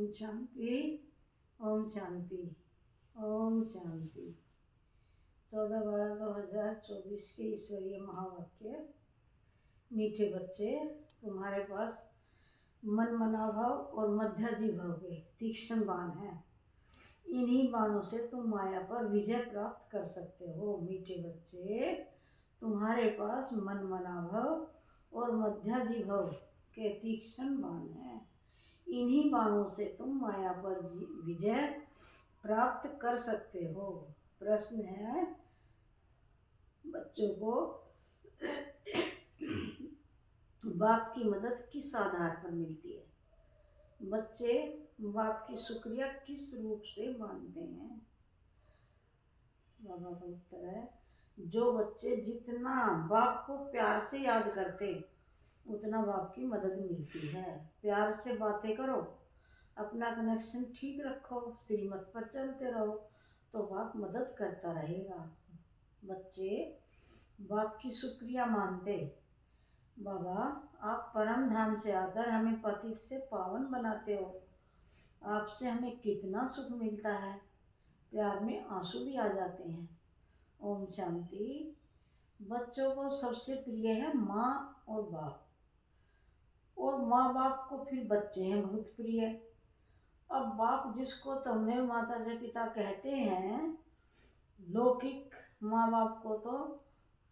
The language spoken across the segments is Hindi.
ओम शांति, ओम शांति, ओम शांति। 14/12/2024 के ईश्वरीय महावाक्य। मीठे बच्चे, तुम्हारे पास मन मनाभाव और मध्याजीभाव के तीक्ष्ण बाण हैं। इन्हीं बाणों से तुम माया पर विजय प्राप्त कर सकते हो। मीठे बच्चे, तुम्हारे पास मन मनाभाव और मध्याजीभाव के तीक्ष्ण बाण हैं। इन्हीं बाणों से तुम माया पर विजय प्राप्त कर सकते हो। प्रश्न है बच्चों को, बाप की मदद किस आधार पर मिलती है? बच्चे बाप की शुक्रिया किस रूप से मानते हैं? बाबा का उत्तर है, जो बच्चे जितना बाप को प्यार से याद करते उतना बाप की मदद मिलती है। प्यार से बातें करो, अपना कनेक्शन ठीक रखो, श्रीमत पर चलते रहो तो बाप मदद करता रहेगा। बच्चे बाप की शुक्रिया मानते, बाबा आप परम धाम से आकर हमें पतित से पावन बनाते हो, आपसे हमें कितना सुख मिलता है, प्यार में आंसू भी आ जाते हैं। ओम शांति। बच्चों को सबसे प्रिय है माँ और बाप, और माँ बाप को फिर बच्चे हैं बहुत प्रिय। अब बाप जिसको तमें माता से पिता कहते हैं, लौकिक माँ बाप को तो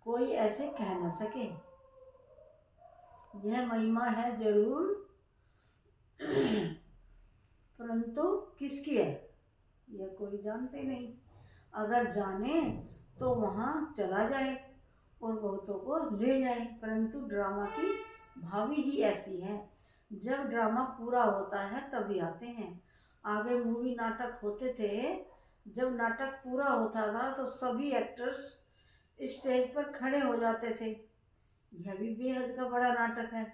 कोई ऐसे कह न सके। यह महिमा है जरूर, परंतु किसकी है यह कोई जानते नहीं। अगर जाने तो वहाँ चला जाए और बहुतों को ले जाए, परंतु ड्रामा की भावी ही ऐसी है। जब ड्रामा पूरा होता है तभी आते हैं। आगे मूवी नाटक होते थे, जब नाटक पूरा होता था तो सभी एक्टर्स स्टेज पर खड़े हो जाते थे। यह भी बेहद का बड़ा नाटक है।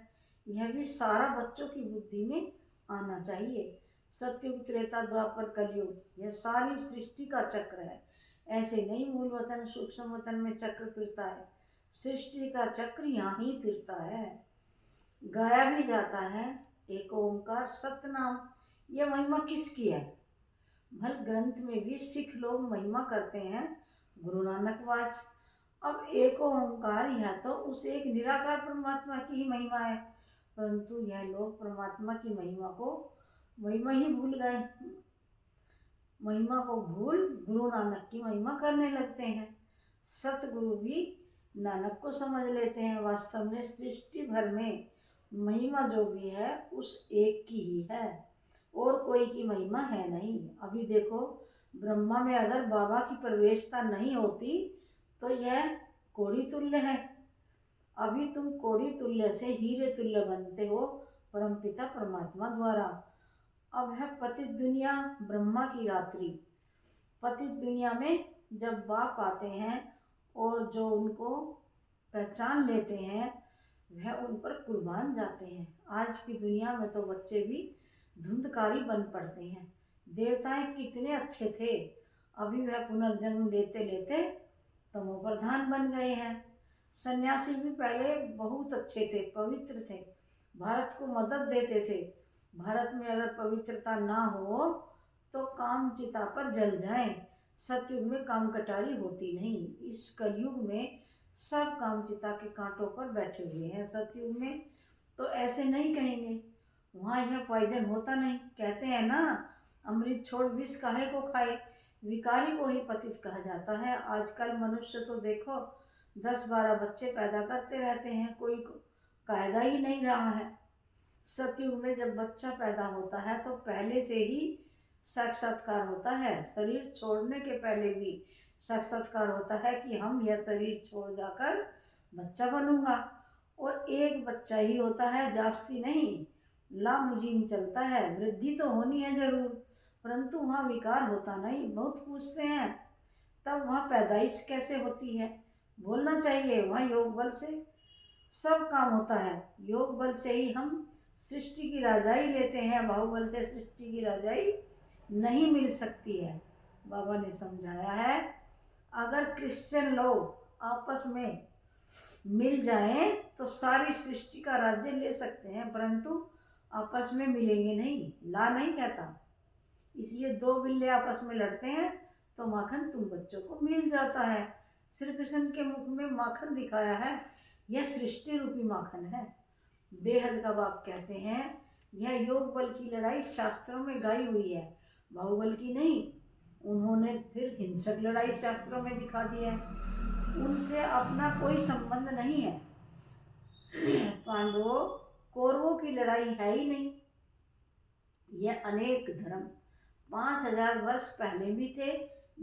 यह भी सारा बच्चों की बुद्धि में आना चाहिए। सतयुग, त्रेता, द्वापर, कलयुग, यह सारी सृष्टि का चक्र है। ऐसे नहीं मूल वतन सूक्ष्म वतन में चक्र फिरता है, सृष्टि का चक्र यहाँ ही फिरता है। गाया भी जाता है एक ओंकार सतनाम। यह महिमा किसकी है? भल ग्रंथ में भी सिख लोग महिमा करते हैं गुरु नानक वाच। अब एक ओंकार यह तो उस एक निराकार परमात्मा की ही महिमा है, परंतु यह लोग परमात्मा की महिमा ही भूल गए। महिमा को भूल गुरु नानक की महिमा करने लगते हैं। सतगुरु भी नानक को समझ लेते हैं। वास्तव में सृष्टि भर में महिमा जो भी है उस एक की ही है, और कोई की महिमा है नहीं। अभी देखो, ब्रह्मा में अगर बाबा की प्रवेशता नहीं होती तो यह कोड़ी तुल्य है। अभी तुम कोड़ी तुल्य से हीरे तुल्य बनते हो परमपिता परमात्मा द्वारा। अब है पतित दुनिया, ब्रह्मा की रात्रि। पतित दुनिया में जब बाप आते हैं और जो उनको पहचान लेते हैं वह उन पर कुर्बान जाते हैं। आज की दुनिया में तो बच्चे भी धुंधकारी बन पड़ते हैं। देवताएं कितने अच्छे थे, अभी वह पुनर्जन्म लेते लेते तमो प्रधान बन गए हैं। सन्यासी भी पहले बहुत अच्छे थे, पवित्र थे, भारत को मदद देते थे। भारत में अगर पवित्रता ना हो तो काम चिता पर जल जाएं। सतयुग में काम कटारी होती नहीं। इस कलयुग में सब काम चिता के कांटों पर बैठे हुए हैं। सतयुग में तो ऐसे नहीं कहेंगे, वहाँ यह पॉइजन होता नहीं। कहते हैं ना, अमृत छोड़ विष काहे को खाए, विकारी को ही पतित कहा जाता है। आजकल मनुष्य तो देखो 10-12 बच्चे पैदा करते रहते हैं, कोई कायदा ही नहीं रहा है। सतयुग में जब बच्चा पैदा होता है तो पहले से ही साक्षात्कार होता है। शरीर छोड़ने के पहले भी साक्षात्कार होता है कि हम यह शरीर छोड़ जाकर बच्चा बनूंगा। और एक बच्चा ही होता है, जास्ती नहीं, लामुजीन चलता है। वृद्धि तो होनी है जरूर, परंतु वहाँ विकार होता नहीं। बहुत पूछते हैं तब वहाँ पैदाइश कैसे होती है? बोलना चाहिए, वहाँ योग बल से सब काम होता है। योग बल से ही हम सृष्टि की राजाई लेते हैं, बाहुबल से सृष्टि की राजाई नहीं मिल सकती है। बाबा ने समझाया है, अगर क्रिश्चियन लोग आपस में मिल जाएं तो सारी सृष्टि का राज्य ले सकते हैं, परंतु आपस में मिलेंगे नहीं, ला नहीं कहता। इसलिए दो बिल्ले आपस में लड़ते हैं तो माखन तुम बच्चों को मिल जाता है। श्री कृष्ण के मुख में माखन दिखाया है, यह सृष्टि रूपी माखन है। बेहद का बाप कहते हैं यह योग बल की लड़ाई शास्त्रों में गाई हुई है, बाहुबल की नहीं। उन्होंने फिर हिंसक लड़ाई शास्त्रों में दिखा दी है, उनसे अपना कोई संबंध नहीं है। पांडवों कौरवों की लड़ाई है ही नहीं। यह अनेक धर्म 5000 वर्ष पहले भी थे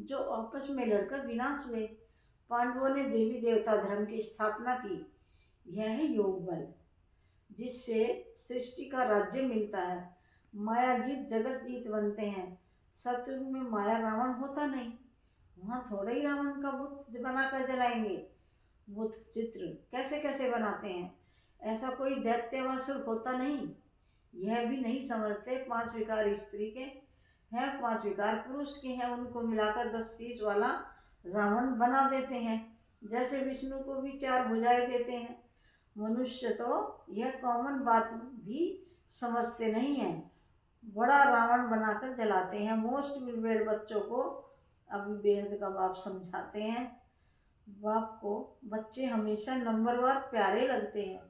जो आपस में लड़कर विनाश हुए। पांडवों ने देवी देवता धर्म की स्थापना की। यह है योग बल, जिससे सृष्टि का राज्य मिलता है। माया जीत जगत जीत बनते हैं। सतयुग में माया रावण होता नहीं, वहाँ थोड़े ही रावण का बुत बनाकर जलाएंगे। बुत चित्र कैसे कैसे बनाते हैं, ऐसा कोई दैत्यवासुर होता नहीं। यह भी नहीं समझते 5 विकार स्त्री के हैं, 5 विकार पुरुष के हैं, उनको मिलाकर 10 शीश वाला रावण बना देते हैं। जैसे विष्णु को भी 4 भुजाएं देते हैं। मनुष्य तो यह कॉमन बात भी समझते नहीं है, बड़ा रावण बनाकर जलाते हैं। मोस्ट विलवेड बच्चों को अभी बेहद का बाप समझाते हैं। बाप को बच्चे हमेशा नंबरवार प्यारे लगते हैं,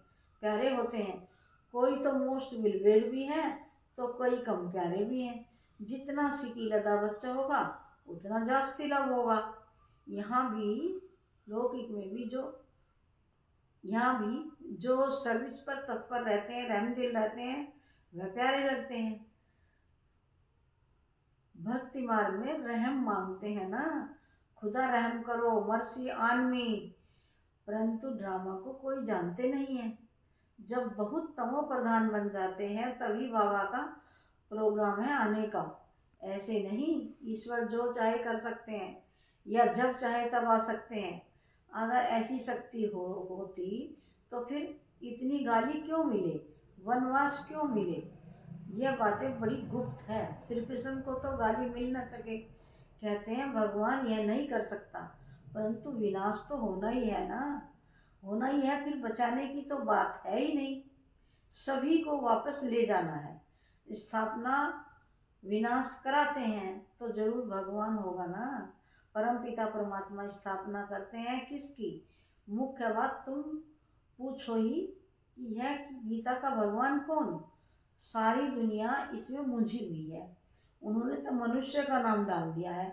प्यारे होते हैं। कोई तो मोस्ट विलवेड भी है तो कोई कम प्यारे भी हैं। जितना सिकीलदा बच्चा होगा उतना जास्ती लव होगा। यहाँ भी लौकिक में भी यहाँ भी जो सर्विस पर तत्पर रहते हैं, रहम दिल रहते हैं, वह प्यारे लगते हैं। भक्ति मार्ग में रहम मांगते हैं ना, खुदा रहम करो, मर्सी ऑन मी। परंतु ड्रामा को कोई जानते नहीं है। जब बहुत तमो प्रधान बन जाते हैं तभी बाबा का प्रोग्राम है आने का। ऐसे नहीं ईश्वर जो चाहे कर सकते हैं या जब चाहे तब आ सकते हैं। अगर ऐसी शक्ति होती तो फिर इतनी गाली क्यों मिले, वनवास क्यों मिले। यह बातें बड़ी गुप्त है। श्री कृष्ण को तो गाली मिल न सके, कहते हैं भगवान यह नहीं कर सकता, परंतु विनाश तो होना ही है ना, होना ही है। फिर बचाने की तो बात है ही नहीं, सभी को वापस ले जाना है। स्थापना विनाश कराते हैं तो जरूर भगवान होगा ना। परम पिता परमात्मा स्थापना करते हैं किसकी, मुख्य बात तुम पूछो ही कि है कि गीता का भगवान कौन। सारी दुनिया इसमें मुंझी हुई है, उन्होंने तो मनुष्य का नाम डाल दिया है।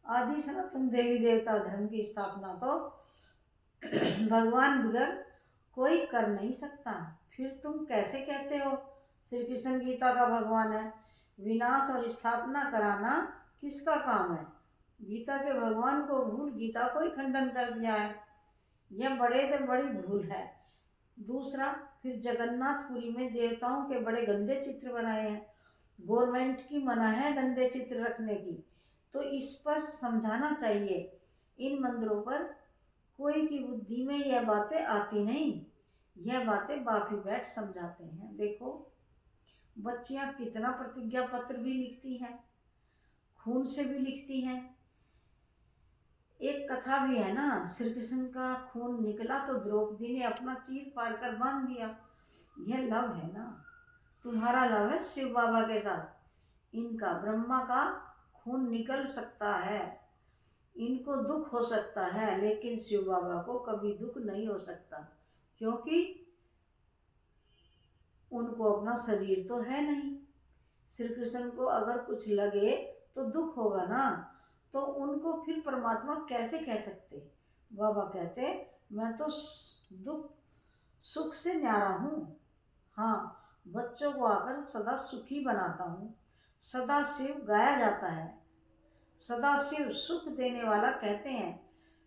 आदि सनातन देवी देवता धर्म की स्थापना तो भगवान बगैर कोई कर नहीं सकता। फिर तुम कैसे कहते हो श्री कृष्ण गीता का भगवान है। विनाश और स्थापना कराना किसका काम है। गीता के भगवान को भूल गीता को ही खंडन कर दिया है, यह बड़े से बड़ी भूल है। दूसरा, फिर जगन्नाथपुरी में देवताओं के बड़े गंदे चित्र बनाए हैं। गवर्नमेंट की मना है गंदे चित्र रखने की, तो इस पर समझाना चाहिए। इन मंदिरों पर कोई की बुद्धि में यह बातें आती नहीं, यह बातें बाप ही बैठ समझाते हैं। देखो बच्चियां कितना प्रतिज्ञा पत्र भी लिखती हैं, खून से भी लिखती हैं। एक कथा भी है ना, श्री कृष्ण का खून निकला तो द्रौपदी ने अपना चीर फाड़ कर बांध दिया। यह लव है ना, तुम्हारा लव है शिव बाबा के साथ। इनका ब्रह्मा का खून निकल सकता है, इनको दुख हो सकता है, लेकिन शिव बाबा को कभी दुख नहीं हो सकता, क्योंकि उनको अपना शरीर तो है नहीं। श्री कृष्ण को अगर कुछ लगे तो दुख होगा ना, तो उनको फिर परमात्मा कैसे कह सकते। बाबा कहते मैं तो दुख सुख से न्यारा हूँ। हाँ, बच्चों को आकर सदा सुखी बनाता हूँ। सदा शिव गाया जाता है, सदा शिव सुख देने वाला कहते हैं।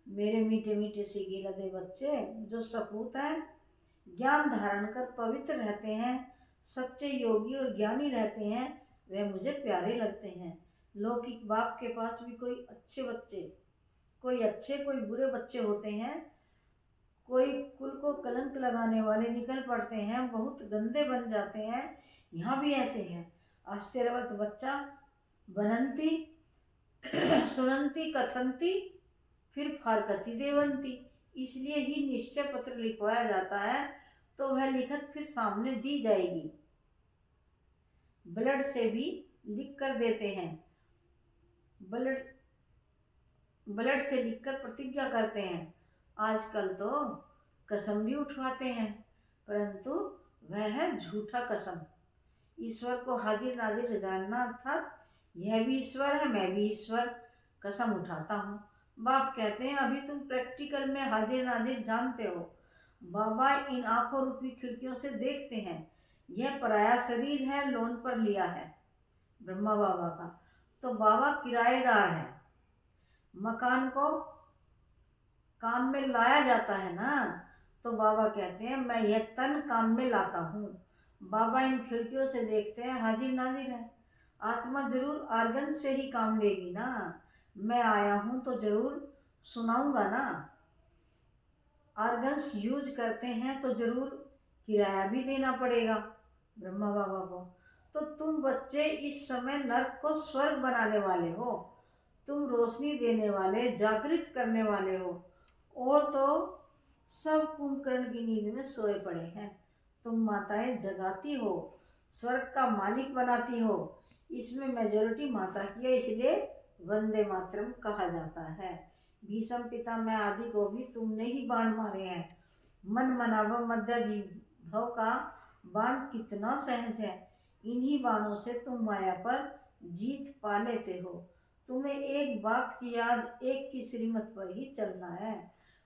मेरे मीठे मीठे से गिलदे बच्चे जो सपूत हैं, ज्ञान धारण कर पवित्र रहते हैं, सच्चे योगी और ज्ञानी रहते हैं, वे मुझे प्यारे लगते हैं। लौकिक बाप के पास भी कोई अच्छे बच्चे, कोई अच्छे कोई बुरे बच्चे होते हैं। कोई कुल को कलंक लगाने वाले निकल पड़ते हैं, बहुत गंदे बन जाते हैं। यहाँ भी ऐसे हैं। आश्चर्यवत बच्चा बनंती सुनंती कथंती फिर फारकती देवंती। इसलिए ही निश्चय पत्र लिखवाया जाता है, तो वह लिखत फिर सामने दी जाएगी। ब्लड से भी लिख कर देते हैं, ब्लड ब्लड से लिखकर प्रतिज्ञा करते हैं। आजकल तो कसम भी उठवाते हैं, परंतु वह है झूठा कसम। ईश्वर को हाजिर नाजिर जानना अर्थात यह भी ईश्वर है, मैं भी ईश्वर, कसम उठाता हूँ। बाप कहते हैं अभी तुम प्रैक्टिकल में हाजिर नाजिर जानते हो। बाबा इन आंखों रूपी खिड़कियों से देखते हैं, यह पराया शरीर है, लोन पर लिया है ब्रह्मा बाबा का। तो बाबा किराएदार है, मकान को काम में लाया जाता है ना, तो बाबा कहते हैं मैं यह तन काम में लाता हूँ। बाबा इन खिड़कियों से देखते हैं, हाजिर नाजिर है। आत्मा जरूर आर्गन से ही काम लेगी ना, मैं आया हूँ तो जरूर सुनाऊंगा ना। आर्गन्स यूज करते हैं तो जरूर किराया भी देना पड़ेगा ब्रह्मा बाबा को। तो तुम बच्चे इस समय नर्क को स्वर्ग बनाने वाले हो, तुम रोशनी देने वाले, जागृत करने वाले हो, और तो सब कुंभकर्ण की नींद में सोए पड़े हैं। तुम माताएं जगाती हो, स्वर्ग का मालिक बनाती हो। इसमें मेजोरिटी माता की है, इसलिए वंदे मातरम कहा जाता है। भीष्म पितामह आदि को भी तुमने ही बाण मारे हैं। मन मनाभव मध्य भव का बाण कितना सहज है, इन्हीं बाणों से तुम माया पर जीत पा लेते हो। तुम्हें एक बाप की याद, एक की श्रीमत पर ही चलना है।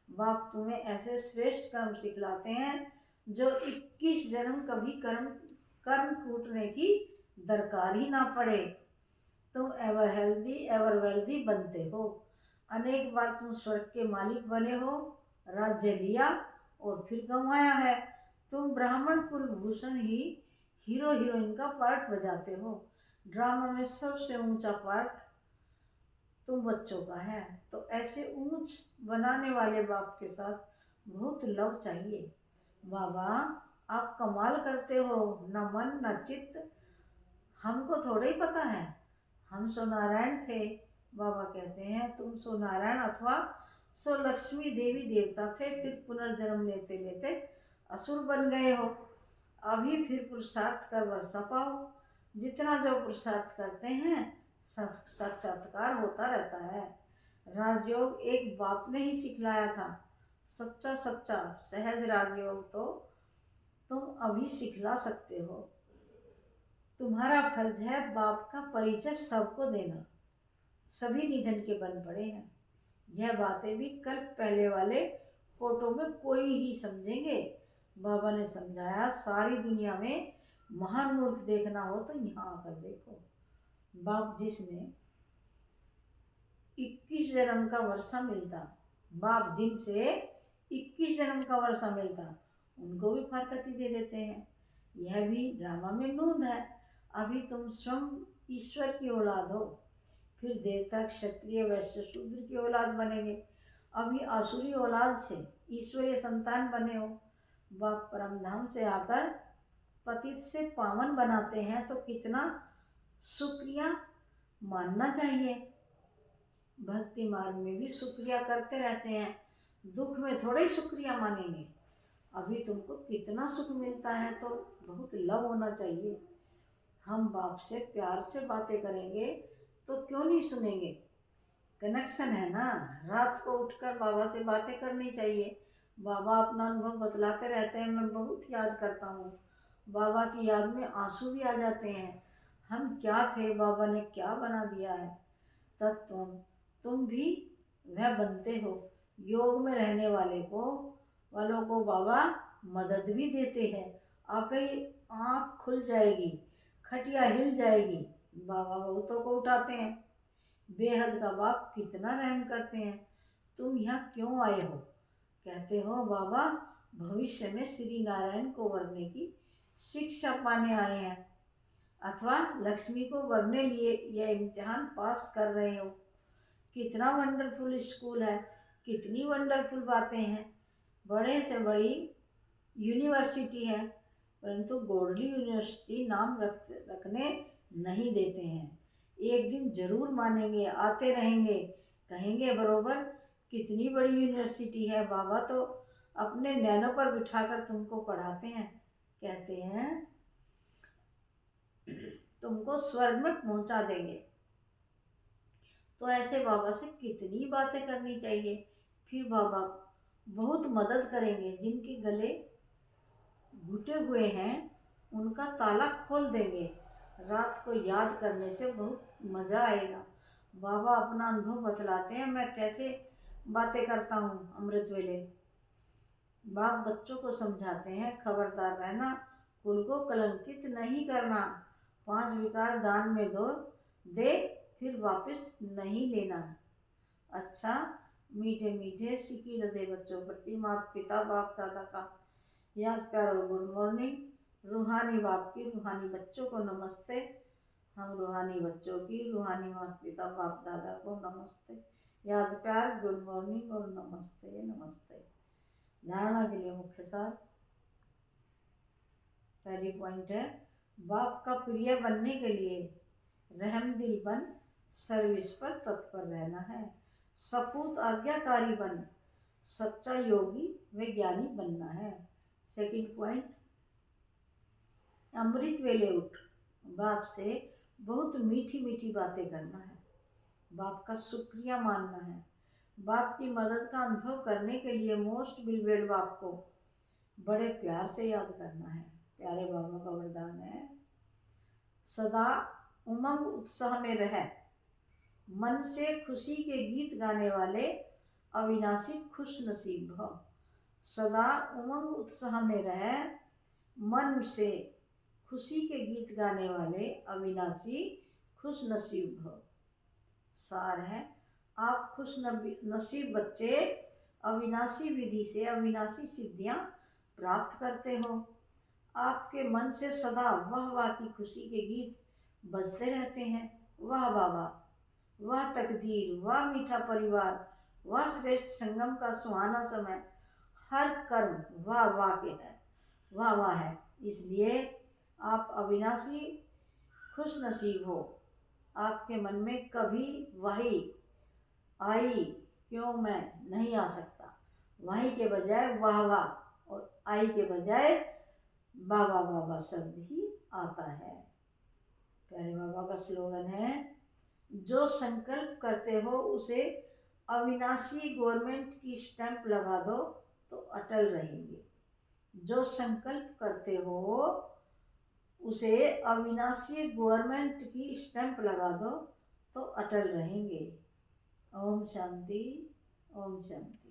बाप तुम्हें ऐसे श्रेष्ठ कर्म सिखलाते हैं जो 21 जन्म कभी कर्म कूटने की दरकार ही ना पड़े। तुम एवर हेल्दी एवर वेल्दी बनते हो। अनेक बार तुम स्वर्ग के मालिक बने हो, राज्य लिया और फिर गंवाया है। तुम ब्राह्मण कुलभूषण ही हीरो हीरोइन का पार्ट बजाते हो। ड्रामा में सबसे ऊंचा पार्ट तुम बच्चों का है। तो ऐसे ऊंच बनाने वाले बाप के साथ बहुत लव चाहिए। बाबा आप कमाल करते हो, न मन न चित्त, हमको थोड़ा ही पता है, हम सो नारायण थे। बाबा कहते हैं तुम सो नारायण अथवा सो लक्ष्मी देवी देवता थे, फिर पुनर्जन्म लेते लेते असुर बन गए हो। अभी फिर पुरुषार्थ कर वर्षा पाओ। जितना जो पुरुषार्थ करते हैं साक्षात्कार होता रहता है। राजयोग एक बाप ने ही सिखलाया था, सच्चा सच्चा सहज राजयोग तो तुम अभी सिखला सकते हो। तुम्हारा फर्ज है बाप का परिचय सबको देना। सभी निधन के बन पड़े हैं। यह बातें भी कल्प पहले वाले फोटो में कोई ही समझेंगे। बाबा ने समझाया सारी दुनिया में महान मूर्ख देखना हो तो यहाँ आकर देखो। बाप जिसने 21 जन्म का वर्षा मिलता, बाप जिनसे 21 जन्म का वर्षा मिलता, उनको भी फारकती दे देते हैं। यह भी ड्रामा में नूंद है। अभी तुम स्वयं ईश्वर की औलाद हो, फिर देवता क्षत्रिय वैश्य शूद्र की औलाद बनेंगे। अभी आसुरी औलाद से ईश्वरीय संतान बने हो। बाप परमधाम से आकर पतित से पावन बनाते हैं तो कितना शुक्रिया मानना चाहिए। भक्ति मार्ग में भी शुक्रिया करते रहते हैं, दुख में थोड़े ही शुक्रिया मानेंगे। अभी तुमको कितना सुख मिलता है तो बहुत लव होना चाहिए। हम बाप से प्यार से बातें करेंगे तो क्यों नहीं सुनेंगे। कनेक्शन है ना। रात को उठकर बाबा से बातें करनी चाहिए। बाबा अपना अनुभव बतलाते रहते हैं, मैं बहुत याद करता हूँ। बाबा की याद में आंसू भी आ जाते हैं। हम क्या थे, बाबा ने क्या बना दिया है। तत्व तुम भी वह बनते हो। योग में रहने वालों को बाबा मदद भी देते हैं। आप ही आँख खुल जाएगी, खटिया हिल जाएगी, बाबा बहुतों को उठाते हैं। बेहद का बाप कितना रहम करते हैं। तुम यहाँ क्यों आए हो? कहते हो बाबा भविष्य में श्री नारायण को वरने की शिक्षा पाने आए हैं, अथवा लक्ष्मी को वरने लिए यह इम्तिहान पास कर रहे हो। कितना वंडरफुल स्कूल है, कितनी वंडरफुल बातें हैं। बड़े से बड़ी यूनिवर्सिटी है, परंतु गोल्डी यूनिवर्सिटी नाम रखने नहीं देते हैं। एक दिन जरूर मानेंगे, आते रहेंगे, कहेंगे बरोबर कितनी बड़ी यूनिवर्सिटी है। बाबा तो अपने नैनों पर बिठाकर तुमको पढ़ाते हैं। कहते हैं तुमको स्वर्ग में पहुंचा देंगे। तो ऐसे बाबा से कितनी बातें करनी चाहिए। फिर बाबा बहुत मदद करेंगे, जिनके गले घुटे हुए हैं उनका ताला खोल देंगे। रात को याद करने से बहुत मज़ा आएगा। बाबा अपना अनुभव बतलाते हैं, मैं कैसे बातें करता हूँ अमृत वेले। बाप बच्चों को समझाते हैं, खबरदार रहना, कुल को कलंकित नहीं करना, 5 विकार दान में दे, फिर वापस नहीं लेना। अच्छा, मीठे मीठे सिकी हृदय बच्चों प्रति माता पिता बाप दादा का याद प्यार और गुड मॉर्निंग। रूहानी बाप की रूहानी बच्चों को नमस्ते। हम रूहानी बच्चों की रूहानी माता पिता बाप दादा को नमस्ते, याद प्यार, गुड मॉर्निंग और नमस्ते नमस्ते। धारणा के लिए मुख्य सार। पहली पॉइंट है, बाप का प्रिय बनने के लिए रहम दिल बन सर्विस पर तत्पर रहना है। सपूत आज्ञाकारी बन सच्चा योगी व ज्ञानी बनना है। सेकंड पॉइंट, अमृत वेले उठ बाप से बहुत मीठी मीठी बातें करना है। बाप का शुक्रिया मानना है। बाप की मदद का अनुभव करने के लिए मोस्ट बिलवेड बाप को बड़े प्यार से याद करना है। प्यारे बाबा का वरदान है, सदा उमंग उत्साह में रह, मन से खुशी के गीत गाने वाले अविनाशी खुश नसीब भव। सदा उमंग उत्साह में रह, मन से खुशी के गीत गाने वाले अविनाशी खुश नसीब भव। सार है, आप खुश नसीब बच्चे अविनाशी विधि से अविनाशी सिद्धियां प्राप्त करते हो। आपके मन से सदा वाह वाह की खुशी के गीत बजते रहते हैं। वाह बाबा, वह तकदीर, वह मीठा परिवार, वह श्रेष्ठ संगम का सुहाना समय, हर कर्म वाह वाह के है, वाह वाह है। इसलिए आप अविनाशी खुश नसीब हो। आपके मन में कभी वही आई क्यों मैं नहीं आ सकता, वही के बजाय वाह वाह और आई के बजाय बाबा बाबा शब्द ही आता है। प्यारे बाबा का स्लोगन है, जो संकल्प करते हो उसे अविनाशी गवर्नमेंट की स्टैंप लगा दो तो अटल रहेंगे। जो संकल्प करते हो उसे अविनाशी गवर्नमेंट की स्टैंप लगा दो तो अटल रहेंगे। ओम शांति, ओम शांति।